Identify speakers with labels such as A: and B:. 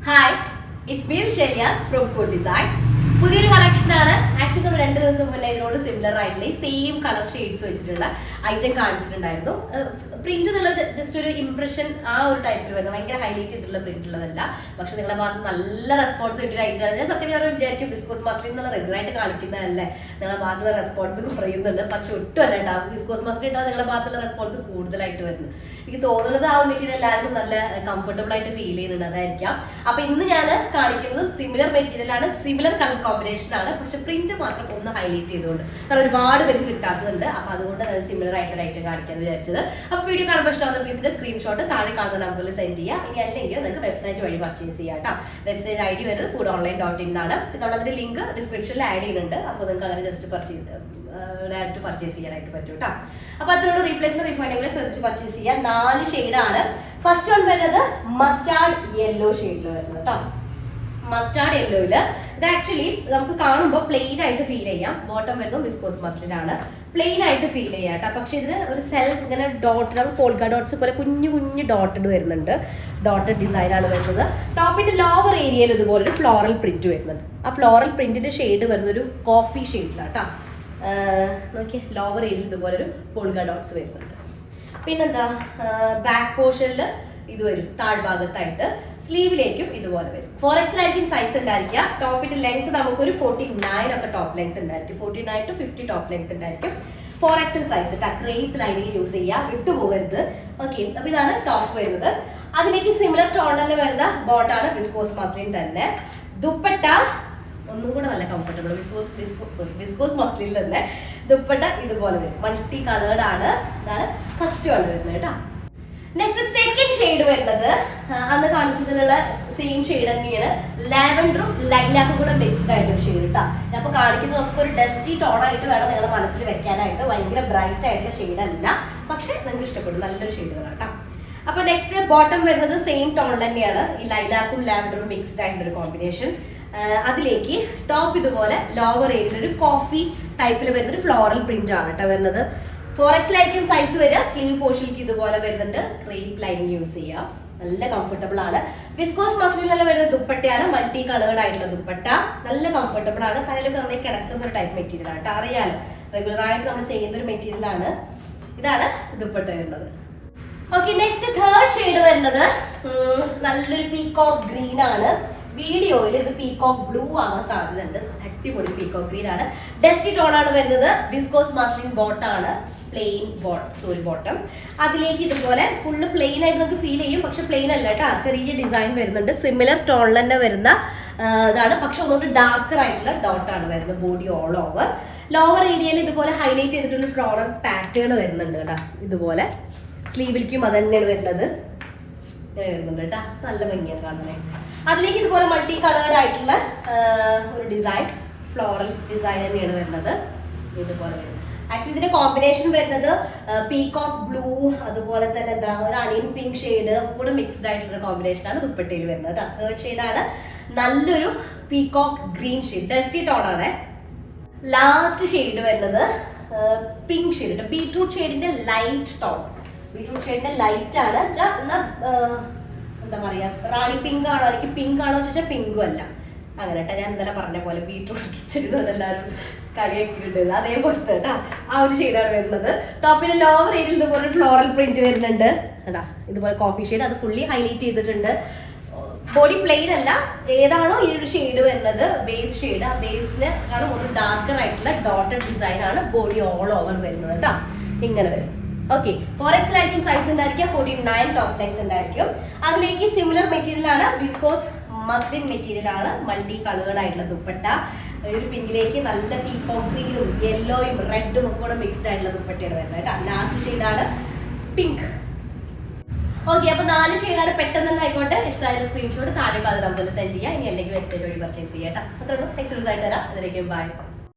A: Hi, it's Bill Shelias from Code Design. പുതിയൊരു കളക്ഷനാണ്. Actually നമ്മൾ 2 ദിവസം മുന്നേ ഇതിനോട് സിമിലർ ആയിട്ടുള്ള സെയിം കളർ ഷെയ്ഡ്സ് വെച്ചിട്ടുള്ള ഐറ്റം കാണിച്ചിട്ടുണ്ടായിരുന്നു. പ്രിന്റ് എന്നുള്ള ജസ്റ്റ് ഒരു ഇംപ്രഷൻ ആ ഒരു ടൈപ്പിൽ വരുന്നത്, ഭയങ്കര ഹൈലൈറ്റ് ചെയ്തിട്ടുള്ള പ്രിന്റ് ഉള്ളതല്ല. പക്ഷെ നിങ്ങളുടെ ഭാഗത്ത് നല്ല റെസ്പോൺസ് കിട്ടിയ ഐറ്റമാണ്. ഞാൻ സത്യം പറഞ്ഞാൽ വിചാരിക്കും വിസ്കോസ് മസ്ലിൻ എന്നുള്ള റെഗുലർ ആയിട്ട് കാണിക്കുന്നതല്ലേ, നിങ്ങളുടെ ഭാഗത്തുള്ള റെസ്പോൺസ് കുറയുന്നുണ്ട്. പക്ഷെ ഒട്ടും അല്ല കേട്ടോ, വിസ്കോസ് മസ്ലിൻ ഇട്ടാൽ നിങ്ങളുടെ ഭാഗത്തുള്ള റെസ്പോൺസ് കൂടുതലായിട്ട് വരുന്നു. എനിക്ക് തോന്നുന്നത് ആ ഒരു മെറ്റീരിയൽ എല്ലാവർക്കും നല്ല കംഫർട്ടബിൾ ആയിട്ട് ഫീൽ ചെയ്യുന്നുണ്ട്, അതായിരിക്കാം. അപ്പൊ ഇന്ന് ഞാൻ കാണിക്കുന്നതും സിമിലർ മെറ്റീരിയൽ ആണ്, സിമിലർ കളർ കോമ്പിനേഷൻ ആണ്. പക്ഷെ പ്രിന്റ് മാത്രം ഒന്ന് ഹൈലൈറ്റ് ചെയ്തുകൊണ്ട്, കാരണം ഒരുപാട് പേർക്ക് കിട്ടാത്തതുണ്ട്. അപ്പൊ അതുകൊണ്ട് അത് സിമിലർ ആയിട്ടുള്ള ഐറ്റം കാണിക്കാന്ന് വിചാരിച്ചത്. അപ്പൊ വീഡിയോ കാണുമ്പോൾ ഇഷ്ടമാകുന്ന പീസിന്റെ സ്ക്രീൻഷോട്ട് താഴെ കാണുന്ന നമ്പറിൽ സെൻഡ് ചെയ്യുക. ഇനി അല്ലെങ്കിൽ നിങ്ങൾക്ക് വെബ്സൈറ്റ് വഴി പർച്ചേസ് ചെയ്യാം കേട്ടോ. വെബ്സൈറ്റ് ഐ ഡി വരുന്നത് codeonline.in ആണ്. നമ്മൾ അതിന്റെ ലിങ്ക് ഡിസ്ക്രിപ്ഷനിൽ ആഡ് ചെയ്യുന്നുണ്ട്. അപ്പോൾ നിങ്ങൾക്ക് അങ്ങനെ ജസ്റ്റ് ഡയറക്റ്റ് പർച്ചേസ് ചെയ്യാനായിട്ട് പറ്റും കേട്ടോ. അപ്പൊ അതിനോട് റീപ്ലേസ്മെന്റ് റീഫണ്ടിംഗ് ശ്രദ്ധിച്ച് പർച്ചേസ് ചെയ്യാം. 4 ഷെയ്ഡാണ്. ഫസ്റ്റ് വൺ വരുന്നത് മസ്റ്റാർഡ് യെല്ലോ ഷെയ്ഡിൽ വരുന്നത് കേട്ടോ. മസ്റ്റാർഡ് യെല്ലോയില് ഇത് ആക്ച്വലി നമുക്ക് കാണുമ്പോൾ പ്ലെയിൻ ആയിട്ട് ഫീൽ ചെയ്യാം. ബോട്ടം വരുന്നത് വിസ്കോസ് മസ്ലിൻ ആണ്, പ്ലെയിൻ ആയിട്ട് ഫീൽ ചെയ്യാം കേട്ടോ. പക്ഷെ ഇതിന് ഒരു സെൽഫ് ഇങ്ങനെ ഡോട്ടഡ്, പോൾക്ക ഡോട്ട്സ് പോലെ കുഞ്ഞു കുഞ്ഞു ഡോട്ടഡ് വരുന്നുണ്ട്. ഡോട്ടഡ് ഡിസൈൻ ആണ് വരുന്നത്. ടോപ്പിന്റെ ലോവർ ഏരിയയിൽ ഇതുപോലെ ഒരു ഫ്ലോറൽ പ്രിന്റ് വരുന്നുണ്ട്. ആ ഫ്ലോറൽ പ്രിന്റിന്റെ ഷെയ്ഡ് വരുന്നത് ഒരു കോഫി ഷെയ്ഡിലാണ് കേട്ടോ. നോക്കിയേ, ലോവർ ഏരിയയിൽ ഇതുപോലെ ഒരു പോൾക്ക ഡോട്ട്സ് വരുന്നുണ്ട്. പിന്നെന്താ, ബാക്ക് പോർഷനിൽ ഇത് വരും, താഴ്ഭാഗത്തായിട്ട് സ്ലീവിലേക്കും ഇതുപോലെ വരും. 4XL ആയിരിക്കും സൈസ് ഉണ്ടായിരിക്കുക. ടോപ്പിന്റെ ലെങ്ത് നമുക്കൊരു 49 ഒക്കെ ടോപ്പ് ലെങ്ത് ഉണ്ടായിരിക്കും. 49 to 50 ടോപ്പ് ലെങ്ത് ഉണ്ടായിരിക്കും. 4XL സൈസ് ഇട്ടാ ക്രേപ്പ് ലൈനിങ് യൂസ് ചെയ്യുക, വിട്ടുപോകരുത്. ഓക്കെ, അപ്പൊ ഇതാണ് ടോപ്പ് വരുന്നത്. അതിലേക്ക് സിമിലർ ടോണിൽ വരുന്ന ബോട്ടാണ് വിസ്കോസ് മസ്ലിൻ തന്നെ. ദുപ്പട്ട ഒന്നും കൂടെ നല്ല കംഫർട്ടബിൾ, വിസ്കോസ് മസ്ലിനിൽ തന്നെ ദുപ്പട്ട ഇതുപോലെ വരും. മൾട്ടി കളേർഡ് ആണ്. ഇതാണ് ഫസ്റ്റ് വൺ വരുന്നത് കേട്ടോ. നെക്സ്റ്റ് സെക്കൻഡ് ഷെയ്ഡ് വരുന്നത് അന്ന് കാണിച്ചതിലുള്ള സെയിം ഷെയ്ഡ് തന്നെയാണ്. ലാവൻഡറും ലൈലാക്കും കൂടെ മിക്സ്ഡ് ആയിട്ടൊരു ഷെയ്ഡ് കേട്ടോ. ഞാൻ അപ്പോൾ കാണിക്കുന്നത് നമുക്കൊരു ഡസ്റ്റി ടോൺ ആയിട്ട് വേണം നിങ്ങളുടെ മനസ്സിൽ വെക്കാനായിട്ട്. ഭയങ്കര ബ്രൈറ്റ് ആയിട്ടുള്ള ഷെയ്ഡ് അല്ല, പക്ഷെ നിങ്ങൾക്ക് ഇഷ്ടപ്പെടും, നല്ലൊരു ഷെയ്ഡുകളാണ് കേട്ടോ. അപ്പൊ നെക്സ്റ്റ് ബോട്ടം വരുന്നത് സെയിം ടോൺ തന്നെയാണ്. ഈ ലൈലാക്കും ലാവൻഡറും മിക്സ്ഡ് ആയിട്ടുള്ളൊരു കോമ്പിനേഷൻ. അതിലേക്ക് ടോപ്പ് ഇതുപോലെ ലോവർ ഏരിയയിൽ ഒരു കോഫി ടൈപ്പിൽ വരുന്നൊരു ഫ്ലോറൽ പ്രിന്റ് ആണ് കേട്ടോ വരുന്നത്. 4XL ആയിരിക്കും സൈസ് വരിക. സ്ലീവ് പോർഷനിലേക്ക് ഇതുപോലെ വരുന്നുണ്ട്. ക്രേപ്പ് ലൈനിങ് യൂസ് ചെയ്യാം, നല്ല കംഫർട്ടബിൾ ആണ്. വിസ്കോസ് മസ്ലിനിൽ വരുന്ന ദുപ്പട്ടയാണ്, മൾട്ടി കളേർഡ് ആയിട്ടുള്ള ദുപ്പട്ട. നല്ല കംഫർട്ടബിൾ ആണ്. തലയിലൊക്കെ നന്നായി കിടക്കുന്ന ഒരു ടൈപ്പ് മെറ്റീരിയൽ ആണ് കേട്ടോ. അറിയാലോ, റെഗുലർ ആയിട്ട് നമ്മൾ ചെയ്യുന്ന ഒരു മെറ്റീരിയൽ ആണ്. ഇതാണ് ദുപ്പട്ട വരുന്നത്. ഓക്കെ, നെക്സ്റ്റ് തേർഡ് ഷെയ്ഡ് വരുന്നത് നല്ലൊരു പീകോക്ക് ഗ്രീൻ ആണ്. വീഡിയോയിൽ ഇത് പീകോക്ക് ബ്ലൂ ആവാൻ സാധ്യതയുണ്ട്. അടിപൊളി പീകോക്ക് ഗ്രീൻ ആണ്. ഡസ്റ്റി ടോൺ ആണ് വരുന്നത്. വിസ്കോസ് മസ്ലിൻ ബോട്ടാണ്, പ്ലെയിൻ ബോട്ടം. അതിലേക്ക് ഇതുപോലെ ഫുള്ള് പ്ലെയിൻ ആയിട്ട് നമുക്ക് ഫീൽ ചെയ്യും, പക്ഷെ പ്ലെയിൻ അല്ല കേട്ടോ. ചെറിയ ഡിസൈൻ വരുന്നുണ്ട്. സിമിലർ ടോണിൽ തന്നെ വരുന്ന ഇതാണ്, പക്ഷെ ഒന്നുകൂടി ഡാർക്കർ ആയിട്ടുള്ള ഡോട്ടാണ് വരുന്നത്. Body all over. ലോവർ ഏരിയയിൽ ഇതുപോലെ ഹൈലൈറ്റ് ചെയ്തിട്ടുള്ള ഫ്ലോറൽ പാറ്റേൺ വരുന്നുണ്ട് കേട്ടോ. ഇതുപോലെ സ്ലീവിലേക്കും അത് തന്നെയാണ് വരുന്നത്. വരുന്നുണ്ട് കേട്ടോ, നല്ല ഭംഗിയാണ് കാണുന്നത്. അതിലേക്ക് ഇതുപോലെ മൾട്ടി കളേർഡ് ആയിട്ടുള്ള ഒരു ഡിസൈൻ, ഫ്ലോറൽ ഡിസൈൻ തന്നെയാണ് വരുന്നത്. ഇതുപോലെ വരുന്നത്. ആക്ച്വലി ഇതിന്റെ കോമ്പിനേഷൻ വരുന്നത് പീകോക്ക് ബ്ലൂ, അതുപോലെ തന്നെ എന്താ ഒരു അണിയൻ പിങ്ക് ഷെയ്ഡ് കൂടെ മിക്സ്ഡ് ആയിട്ടുള്ള കോമ്പിനേഷൻ ആണ് ദുപ്പട്ടയിൽ വരുന്നത് കേട്ടോ. തേർഡ് ഷെയ്ഡാണ് നല്ലൊരു peacock green shade, dusty tone ആണ്. ലാസ്റ്റ് ഷെയ്ഡ് വരുന്നത് പിങ്ക് ഷെയ്ഡ്, ബീട്രൂട്ട് ഷെയ്ഡിന്റെ ലൈറ്റ് ടോൺ. ബീട്രൂട്ട് ഷെയ്ഡിന്റെ ലൈറ്റ് ആണ്. എന്താ പറയാ, റാണി പിങ്ക് ആണോ അല്ലെങ്കിൽ പിങ്ക് ആണോ ചോദിച്ചാൽ പിങ്കും അല്ല. അങ്ങനെ കേട്ടോ, ഞാൻ ഇന്നലെ പറഞ്ഞ പോലെ ബീട്രൂട്ട് കിച്ചണിന്ന് എല്ലാവരും കളിയാക്കിയിട്ടുണ്ട്, അതേപോലത്തെ കേട്ടോ ആ ഒരു ഷെയ്ഡാണ് വരുന്നത്. ടോപ്പിന്റെ ലോവർ ഏരിയയിൽ ഇതുപോലെ ഫ്ലോറൽ പ്രിന്റ് വരുന്നുണ്ട് കേട്ടാ. ഇതുപോലെ കോഫി ഷെയ്ഡ്, അത് ഫുള്ളി ഹൈലൈറ്റ് ചെയ്തിട്ടുണ്ട്. ബോഡി പ്ലെയിൻ അല്ല, ഏതാണോ ഈ ഒരു ഷെയ്ഡ് വരുന്നത് ബേസ് ഷെയ്ഡ്, ആ ബേസിന് ആണ് ഒരു ഡാർക്കർ ആയിട്ടുള്ള ഡോട്ടഡ് ഡിസൈൻ ആണ് ബോഡി ഓൾ ഓവർ വരുന്നത് കേട്ടോ. ഇങ്ങനെ വരും. ഓക്കെ, 4XL ആയിരിക്കും സൈസ് ഉണ്ടായിരിക്കുക. 49 ടോപ്പ് ലെങ്ത് ഉണ്ടായിരിക്കും. അതിലേക്ക് സിമിലർ മെറ്റീരിയൽ ആണ്, വിസ്കോസ് മസ്ലിൻ മെറ്റീരിയൽ ആണ്. മൾട്ടി കളേർഡ് ആയിട്ടുള്ള ദുപ്പട്ട. ഒരു പിങ്കിലേക്ക് നല്ല പീകോക്ക് ഗ്രീനും യെല്ലോയും റെഡും ഒക്കെ കൂടെ മിക്സ്ഡ് ആയിട്ടുള്ള ദുപ്പട്ടയാണ് വരുന്നത് കേട്ടോ. ലാസ്റ്റ് ഷെയ്ഡാണ് പിങ്ക്. ഓക്കെ, അപ്പൊ 4 ഷെയ്ഡാണ്. പെട്ടെന്ന് തന്നെ ആയിക്കോട്ടെ. ഇഷ്ടമായ സ്ക്രീൻഷോട്ട് താഴെ നമ്പറിൽ സെൻഡ് ചെയ്യുക. ഇനി അല്ലെങ്കിൽ വെബ്സൈറ്റ് വഴി പർച്ചേസ് ചെയ്യാം കേട്ടോ. അത്രയുള്ളൂ. എക്സലൻസ് ആയിട്ട് തരാം. അതിലേക്കും ബൈ.